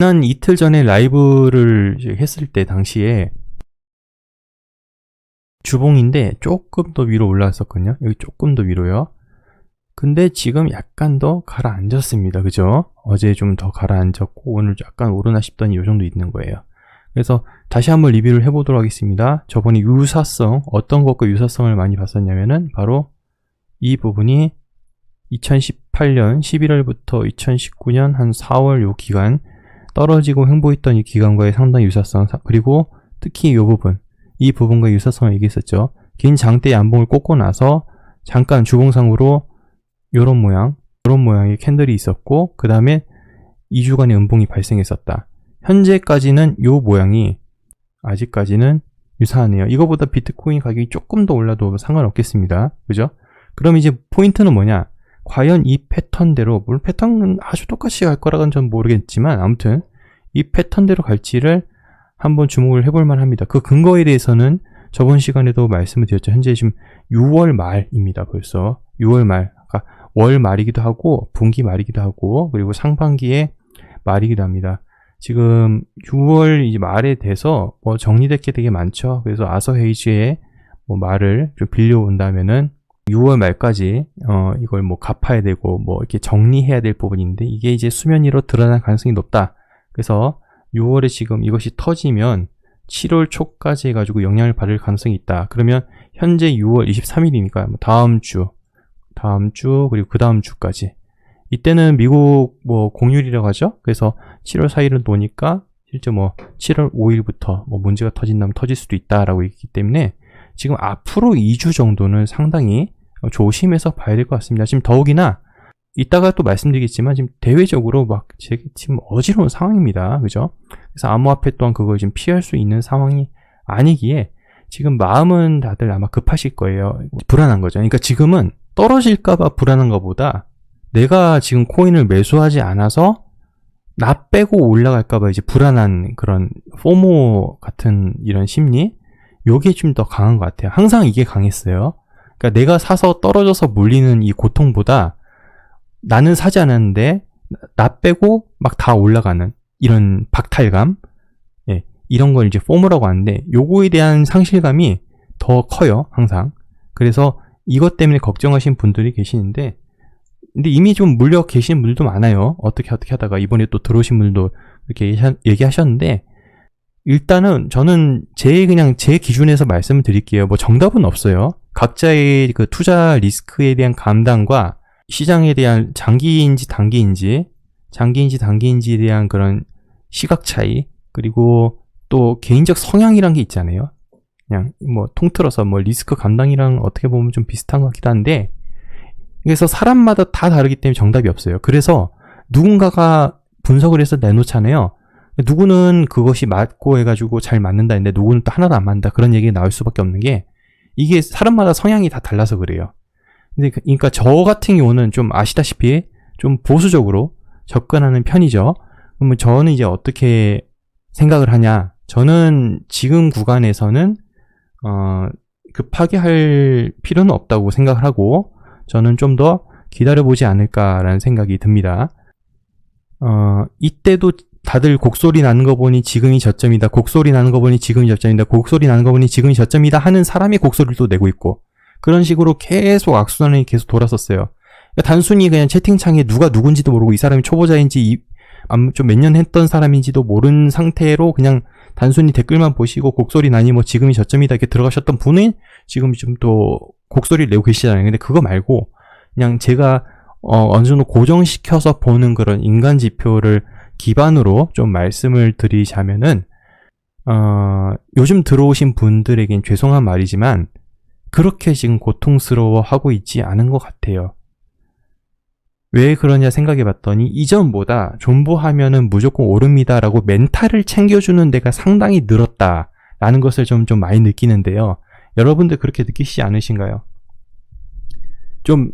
지난 이틀 전에 라이브를 했을 때 당시에 주봉인데 조금 더 위로 올라왔었거든요. 여기 조금 더 위로요. 근데 지금 약간 더 가라앉았습니다. 그죠? 어제 좀 더 가라앉았고 오늘 약간 오르나 싶더니 이 정도 있는 거예요. 그래서 다시 한번 리뷰를 해보도록 하겠습니다. 저번에 유사성, 어떤 것과 유사성을 많이 봤었냐면은 바로 이 부분이 2018년 11월부터 2019년 한 4월 요 기간 떨어지고 횡보했던 이 기간과의 상당히 유사성, 그리고 특히 이 부분과 유사성을 얘기했었죠. 긴 장대 양봉을 꽂고 나서 잠깐 주봉상으로 요런 모양의 캔들이 있었고, 그 다음에 2주간의 음봉이 발생했었다. 현재까지는 요 모양이 아직까지는 유사하네요. 이거보다 비트코인 가격이 조금 더 올라도 상관없겠습니다. 그죠? 그럼 이제 포인트는 뭐냐? 과연 이 패턴대로, 물론 패턴은 아주 똑같이 갈 거라고는 전 모르겠지만 아무튼 이 패턴대로 갈지를 한번 주목을 해볼 만합니다. 그 근거에 대해서는 저번 시간에도 말씀을 드렸죠. 현재 지금 6월 말입니다. 벌써 6월 말, 그러니까 월 말이기도 하고 분기 말이기도 하고 그리고 상반기의 말이기도 합니다. 지금 6월 이제 말에 돼서 뭐 정리될 게 되게 많죠. 그래서 아서 헤이즈의 뭐 말을 좀 빌려온다면은 6월 말까지 이걸 뭐 갚아야 되고 뭐 이렇게 정리해야 될 부분인데 이게 이제 수면 위로 드러날 가능성이 높다. 그래서 6월에 지금 이것이 터지면 7월 초까지 해가지고 영향을 받을 가능성이 있다. 그러면 현재 6월 23일이니까 다음 주 그리고 그 다음 주까지, 이때는 미국 뭐 공휴일이라고 하죠. 그래서 7월 4일은 노니까 실제 뭐 7월 5일부터 뭐 문제가 터진다면 터질 수도 있다라고 있기 때문에 지금 앞으로 2주 정도는 상당히 조심해서 봐야 될 것 같습니다. 지금 더욱이나 이따가 또 말씀드리겠지만 지금 대외적으로 막 지금 어지러운 상황입니다. 그죠? 그래서 암호화폐 또한 그걸 지금 피할 수 있는 상황이 아니기에 지금 마음은 다들 아마 급하실 거예요. 불안한 거죠. 그러니까 지금은 떨어질까봐 불안한 것보다 내가 지금 코인을 매수하지 않아서 나 빼고 올라갈까봐 이제 불안한 그런 포모 같은 이런 심리, 요게 좀 더 강한 것 같아요. 항상 이게 강했어요. 그러니까 내가 사서 떨어져서 물리는 이 고통보다 나는 사지 않았는데 나 빼고 막 다 올라가는 이런 박탈감, 예, 이런 걸 이제 포모라고 하는데 요거에 대한 상실감이 더 커요. 항상. 그래서 이것 때문에 걱정하신 분들이 계시는데, 근데 이미 좀 물려 계신 분들도 많아요. 어떻게 하다가 이번에 또 들어오신 분들도 이렇게 얘기하셨는데, 일단은 저는 제 기준에서 말씀을 드릴게요. 뭐 정답은 없어요. 각자의 그 투자 리스크에 대한 감당과 시장에 대한 장기인지 단기인지에 대한 그런 시각 차이, 그리고 또 개인적 성향이란 게 있잖아요. 그냥 뭐 통틀어서 뭐 리스크 감당이랑 어떻게 보면 좀 비슷한 것 같기도 한데, 그래서 사람마다 다 다르기 때문에 정답이 없어요. 그래서 누군가가 분석을 해서 내놓잖아요. 누구는 그것이 맞고 해가지고 잘 맞는다 했는데 누구는 또 하나도 안 맞는다, 그런 얘기가 나올 수밖에 없는 게, 이게 사람마다 성향이 다 달라서 그래요. 근데 그러니까 저 같은 경우는 좀 아시다시피 좀 보수적으로 접근하는 편이죠. 그러면 저는 이제 어떻게 생각을 하냐? 저는 지금 구간에서는 급하게 할 필요는 없다고 생각을 하고, 저는 좀 더 기다려보지 않을까라는 생각이 듭니다. 이때도 다들 곡소리 나는 거 보니 지금이 저점이다, 곡소리 나는 거 보니 지금이 저점이다, 곡소리 나는 거 보니 지금이 저점이다 하는 사람이 곡소리를 또 내고 있고, 그런 식으로 계속 악순환이 계속 돌았었어요. 그러니까 단순히 그냥 채팅창에 누가 누군지도 모르고 이 사람이 초보자인지 좀 몇 년 했던 사람인지도 모르는 상태로 그냥 단순히 댓글만 보시고 곡소리 나니 뭐 지금이 저점이다 이렇게 들어가셨던 분은 지금 좀 또 곡소리를 내고 계시잖아요. 근데 그거 말고 그냥 제가 어느 정도 고정시켜서 보는 그런 인간 지표를 기반으로 좀 말씀을 드리자면은, 요즘 들어오신 분들에겐 죄송한 말이지만 그렇게 지금 고통스러워하고 있지 않은 것 같아요. 왜 그러냐 생각해 봤더니 이전보다 존버하면은 무조건 오릅니다 라고 멘탈을 챙겨주는 데가 상당히 늘었다라는 것을 좀 많이 느끼는데요. 여러분들 그렇게 느끼시지 않으신가요? 좀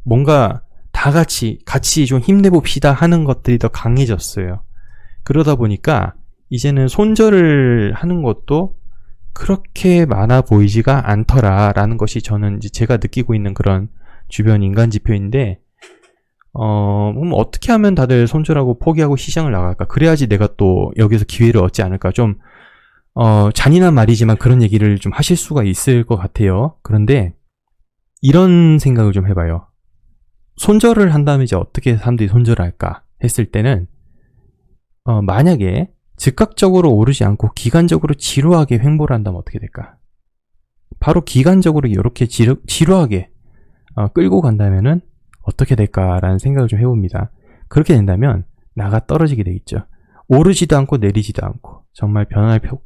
뭔가 다 같이 좀 힘내봅시다 하는 것들이 더 강해졌어요. 그러다 보니까 이제는 손절을 하는 것도 그렇게 많아 보이지가 않더라라는 것이 저는 이제 제가 느끼고 있는 그런 주변 인간 지표인데, 그럼 어떻게 하면 다들 손절하고 포기하고 시장을 나갈까? 그래야지 내가 또 여기서 기회를 얻지 않을까? 좀, 잔인한 말이지만 그런 얘기를 좀 하실 수가 있을 것 같아요. 그런데, 이런 생각을 좀 해봐요. 손절을 한다면 이제 어떻게 사람들이 손절을 할까? 했을 때는, 만약에 즉각적으로 오르지 않고 기간적으로 지루하게 횡보를 한다면 어떻게 될까? 바로 기간적으로 이렇게 지루하게 끌고 간다면은 어떻게 될까라는 생각을 좀 해봅니다. 그렇게 된다면 나가 떨어지게 되겠죠. 오르지도 않고 내리지도 않고 정말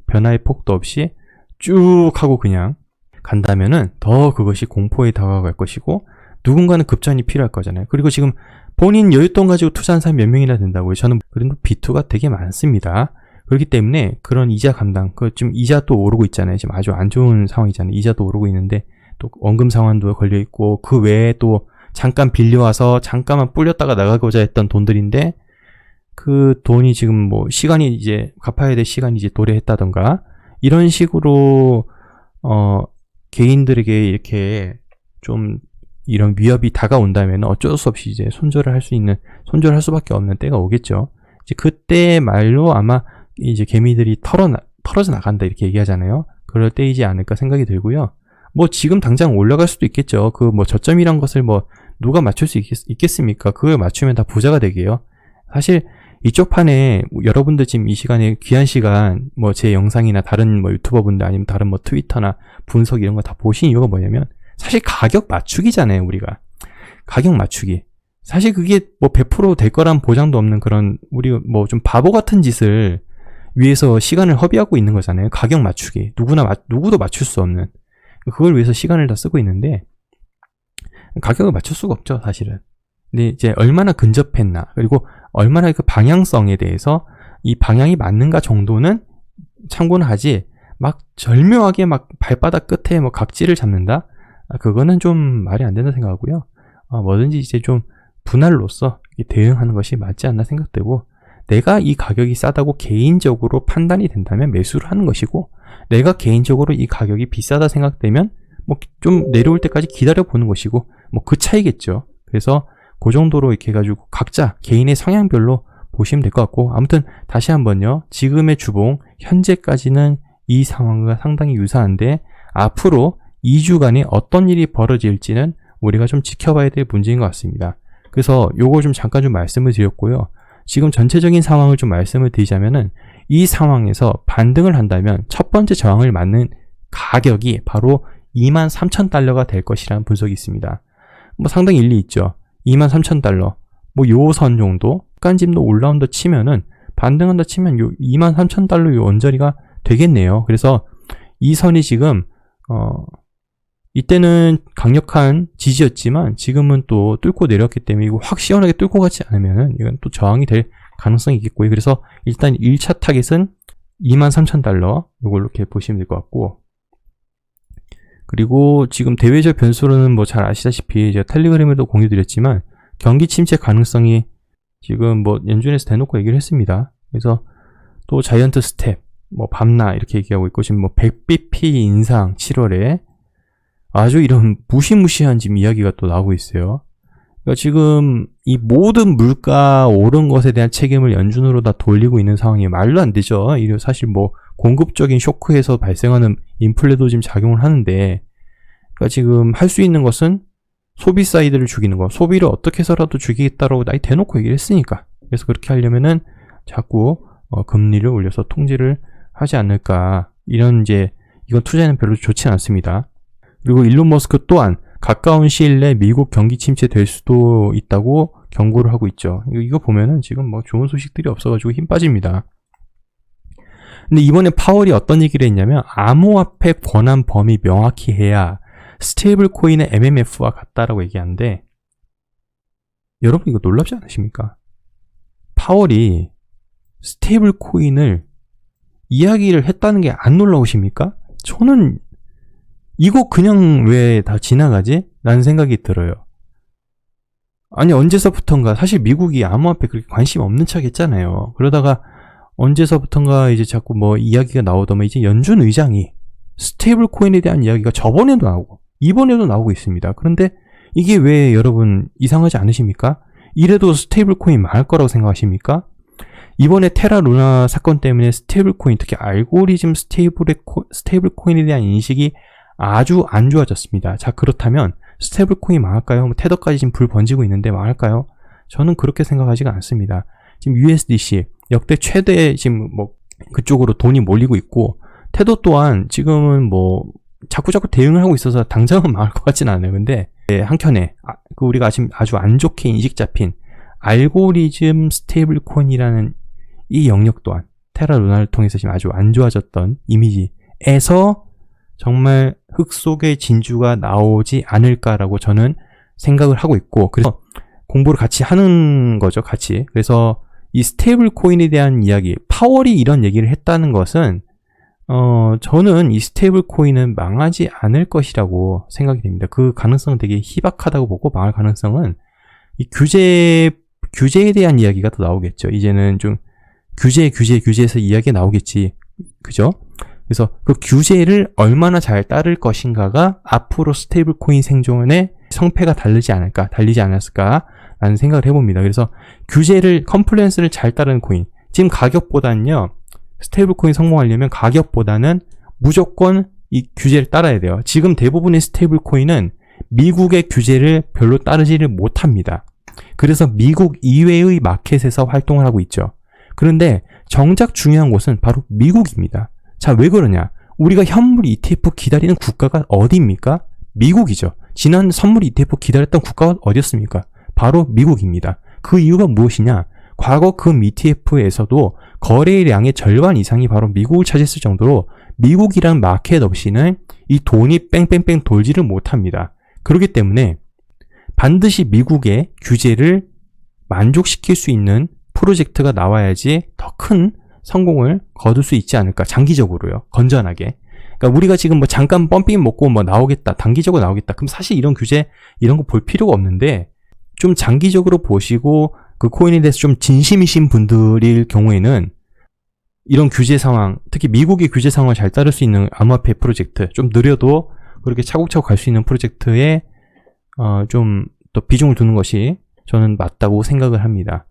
변화의 폭도 없이 쭉 하고 그냥 간다면은 더 그것이 공포에 다가갈 것이고 누군가는 급전이 필요할 거잖아요. 그리고 지금 본인 여윳돈 가지고 투자한 사람이 몇 명이나 된다고요. 저는 그래도 B2가 되게 많습니다. 그렇기 때문에 그런 이자 감당, 지금 이자도 오르고 있잖아요. 지금 아주 안 좋은 상황이잖아요. 이자도 오르고 있는데 또 원금 상환도 걸려 있고 그 외에 또 잠깐 빌려와서 잠깐만 불렸다가 나가고자 했던 돈들인데 그 돈이 지금 뭐 시간이 이제 갚아야 될 시간이 이제 도래했다던가 이런 식으로 개인들에게 이렇게 좀 이런 위협이 다가온다면 어쩔 수 없이 이제 손절할 수밖에 없는 때가 오겠죠. 이제 그때 말로 아마 이제 개미들이 털어져 나간다 이렇게 얘기하잖아요. 그럴 때이지 않을까 생각이 들고요. 뭐 지금 당장 올라갈 수도 있겠죠. 그 뭐 저점이란 것을 뭐 누가 맞출 수 있겠습니까? 그걸 맞추면 다 부자가 되게요. 사실 이쪽 판에 여러분들 지금 이 시간에 귀한 시간 뭐 제 영상이나 다른 뭐 유튜버분들 아니면 다른 뭐 트위터나 분석 이런 거 다 보신 이유가 뭐냐면 사실 가격 맞추기잖아요. 우리가 가격 맞추기. 사실 그게 뭐 100% 될 거란 보장도 없는 그런 우리 뭐 좀 바보 같은 짓을 위해서 시간을 허비하고 있는 거잖아요. 가격 맞추기. 누구도 맞출 수 없는. 그걸 위해서 시간을 다 쓰고 있는데 가격을 맞출 수가 없죠, 사실은. 근데 이제 얼마나 근접했나, 그리고 얼마나 그 방향성에 대해서 이 방향이 맞는가 정도는 참고는 하지, 막 절묘하게 막 발바닥 끝에 뭐 각질을 잡는다? 그거는 좀 말이 안 된다 생각하고요. 뭐든지 이제 좀 분할로서 대응하는 것이 맞지 않나 생각되고, 내가 이 가격이 싸다고 개인적으로 판단이 된다면 매수를 하는 것이고, 내가 개인적으로 이 가격이 비싸다 생각되면 뭐 좀 내려올 때까지 기다려 보는 것이고, 뭐 그 차이겠죠. 그래서 그 정도로 이렇게 해가지고 각자 개인의 성향별로 보시면 될 것 같고, 아무튼 다시 한번요, 지금의 주봉 현재까지는 이 상황과 상당히 유사한데 앞으로 2주간에 어떤 일이 벌어질지는 우리가 좀 지켜봐야 될 문제인 것 같습니다. 그래서 요거 좀 잠깐 좀 말씀을 드렸고요. 지금 전체적인 상황을 좀 말씀을 드리자면은 이 상황에서 반등을 한다면 첫 번째 저항을 맞는 가격이 바로 23,000달러가 될 것이라는 분석이 있습니다. 뭐 상당히 일리 있죠. 23,000달러. 뭐 요 선 정도, 깐짐도 올라온다 치면은 반등한다 치면 요 23,000달러 요 언저리가 되겠네요. 그래서 이 선이 지금 이때는 강력한 지지였지만 지금은 또 뚫고 내렸기 때문에 이거 확 시원하게 뚫고 가지 않으면은 이건 또 저항이 될 가능성이 있겠고요. 그래서 일단 1차 타겟은 23,000달러 이걸로 이렇게 보시면 될 것 같고, 그리고 지금 대외적 변수로는 뭐 잘 아시다시피 제가 텔레그램에도 공유드렸지만 경기 침체 가능성이 지금 뭐 연준에서 대놓고 얘기를 했습니다. 그래서 또 자이언트 스텝, 뭐 밤나 이렇게 얘기하고 있고, 지금 뭐 100bp 인상 7월에 아주 이런 무시무시한 지금 이야기가 또 나오고 있어요. 그러니까 지금 이 모든 물가 오른 것에 대한 책임을 연준으로 다 돌리고 있는 상황이 말도 안 되죠. 이게 사실 뭐 공급적인 쇼크에서 발생하는 인플레도 지금 작용을 하는데, 그러니까 지금 할 수 있는 것은 소비 사이드를 죽이는 거, 소비를 어떻게 해서라도 죽이겠다라고 나이 대놓고 얘기를 했으니까. 그래서 그렇게 하려면은 자꾸 금리를 올려서 통제를 하지 않을까. 이런 이건 투자에는 별로 좋지 않습니다. 그리고 일론 머스크 또한 가까운 시일 내 미국 경기 침체 될 수도 있다고 경고를 하고 있죠. 이거 보면은 지금 뭐 좋은 소식들이 없어가지고 힘 빠집니다. 근데 이번에 파월이 어떤 얘기를 했냐면, 암호화폐 권한 범위 명확히 해야 스테이블 코인의 MMF와 같다라고 얘기하는데, 여러분 이거 놀랍지 않으십니까? 파월이 스테이블 코인을 이야기를 했다는 게 안 놀라우십니까? 저는 이거 그냥 왜 다 지나가지? 라는 생각이 들어요. 아니 언제서부턴가 사실 미국이 암호화폐 그렇게 관심 없는 척 했잖아요. 그러다가 언제서부턴가 이제 자꾸 뭐 이야기가 나오더만 이제 연준 의장이 스테이블 코인에 대한 이야기가 저번에도 나오고 이번에도 나오고 있습니다. 그런데 이게 왜 여러분 이상하지 않으십니까? 이래도 스테이블 코인 망할 거라고 생각하십니까? 이번에 테라 루나 사건 때문에 스테이블 코인, 특히 알고리즘 스테이블 코인에 대한 인식이 아주 안 좋아졌습니다. 자, 그렇다면 스테이블 코인 망할까요? 뭐 테더까지 지금 불 번지고 있는데 망할까요? 저는 그렇게 생각하지가 않습니다. 지금 USDC 역대 최대 지금 뭐 그쪽으로 돈이 몰리고 있고, 테더 또한 지금은 뭐 자꾸자꾸 대응을 하고 있어서 당장은 망할 것 같지는 않아요. 근데 한켠에 우리가 지금 아주 안 좋게 인식 잡힌 알고리즘 스테이블 코인이라는 이 영역 또한 테라 루나를 통해서 지금 아주 안 좋아졌던 이미지에서 정말 흙 속의 진주가 나오지 않을까라고 저는 생각을 하고 있고, 그래서 공부를 같이 하는 거죠, 같이. 그래서 이 스테이블 코인에 대한 이야기, 파월이 이런 얘기를 했다는 것은 저는 이 스테이블 코인은 망하지 않을 것이라고 생각이 됩니다. 그 가능성은 되게 희박하다고 보고, 망할 가능성은 이 규제에 대한 이야기가 더 나오겠죠. 이제는 좀 규제에서 이야기가 나오겠지. 그죠? 그래서 그 규제를 얼마나 잘 따를 것인가가 앞으로 스테이블 코인 생존의 성패가 달리지 않았을까라는 생각을 해봅니다. 그래서 컴플라이언스를 잘 따르는 코인. 지금 가격보다는요, 스테이블 코인 성공하려면 가격보다는 무조건 이 규제를 따라야 돼요. 지금 대부분의 스테이블 코인은 미국의 규제를 별로 따르지를 못합니다. 그래서 미국 이외의 마켓에서 활동을 하고 있죠. 그런데 정작 중요한 곳은 바로 미국입니다. 자, 왜 그러냐? 우리가 현물 ETF 기다리는 국가가 어디입니까? 미국이죠. 지난 선물 ETF 기다렸던 국가가 어디였습니까? 바로 미국입니다. 그 이유가 무엇이냐? 과거 금 ETF에서도 거래량의 절반 이상이 바로 미국을 차지했을 정도로 미국이란 마켓 없이는 이 돈이 뺑뺑뺑 돌지를 못합니다. 그렇기 때문에 반드시 미국의 규제를 만족시킬 수 있는 프로젝트가 나와야지 더 큰 성공을 거둘 수 있지 않을까, 장기적으로요. 건전하게. 그러니까 우리가 지금 뭐 잠깐 펌핑 먹고 뭐 나오겠다, 단기적으로 나오겠다. 그럼 사실 이런 규제, 이런 거 볼 필요가 없는데, 좀 장기적으로 보시고 그 코인에 대해서 좀 진심이신 분들일 경우에는 이런 규제 상황, 특히 미국의 규제 상황을 잘 따를 수 있는 암호화폐 프로젝트, 좀 느려도 그렇게 차곡차곡 갈 수 있는 프로젝트에 좀 더 비중을 두는 것이 저는 맞다고 생각을 합니다.